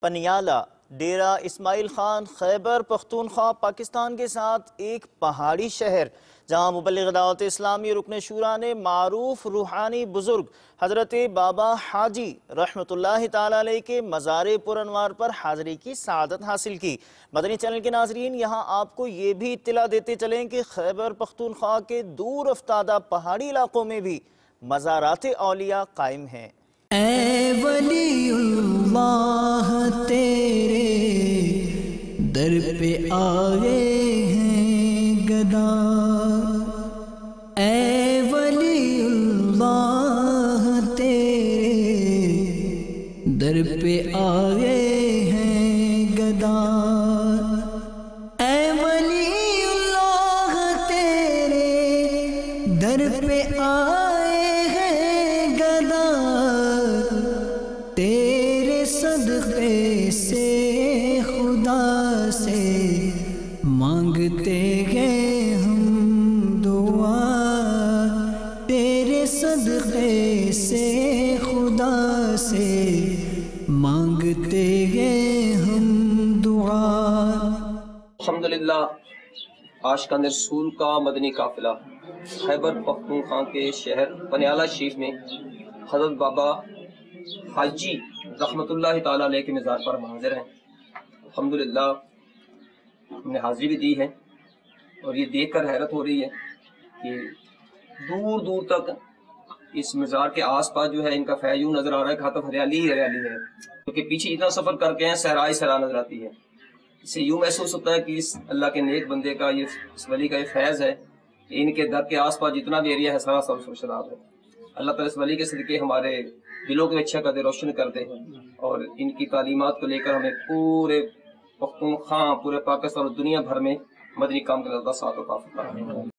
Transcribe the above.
پنیالہ ڈیرہ اسماعیل خان خیبر پختونخوا پاکستان کے ساتھ ایک پہاڑی شہر جہاں مبلغ دعوت اسلامی رکن شورا نے معروف روحانی بزرگ حضرت بابا حاجی رحمت اللہ تعالی علیہ کے مزار پر انوار پر حاضری کی سعادت حاصل کی۔ مدنی چینل کے ناظرین، یہاں آپ کو یہ بھی اطلاع دیتے چلیں کہ خیبر پختونخوا کے دور افتادہ پہاڑی علاقوں میں بھی مزارات اولیاء قائم ہیں۔ اے ولی اللہ تیرے در پہ آئے ہیں گدا، اے ولی اللہ تیرے در پہ آئے ہیں گدا، اے ولی اللہ تیرے در پہ آئے ہیں گدا، تیرے صدقے سے خدا سے مانگتے ہیں ہم دعا، تیرے صدقے سے خدا سے مانگتے ہیں ہم دعا۔ الحمدللہ عاشقان رسول کا مدنی قافلہ خیبر پختونخوا کے شہر پنیالہ شریف میں حضرت بابا حاجی رحمت اللہ تعالیٰ علیہ کے مزار پر حاضر ہیں۔ الحمدللہ ہم نے حاضری بھی دی ہے اور یہ دیکھ کر حیرت ہو رہی ہے کہ دور دور تک اس مزار کے آس پاس جو ہے ان کا فیض یوں نظر آ رہا ہے کہ ہاتھ ہریالی ہی ہریالی ہے، کیونکہ پیچھے اتنا سفر کر کے ہیں صحرا صحرا نظر آتی ہے۔ اس سے یوں محسوس ہوتا ہے کہ اس اللہ کے نیک بندے کا اس ولی کا یہ فیض ہے کہ ان کے در کے آس پاس جتنا بھی ایریا ہے سارا سب شراب ہے۔ اللہ تعالیٰ اس ولی کے صدقے ہمارے دلوں کو اچھا کر دے، روشن کر دے، اور ان کی تعلیمات کو لے کر ہمیں پورے پختونخوا، پورے پاکستان اور دنیا بھر میں مدنی کام کرنے کا ساتھ و کافی کریں۔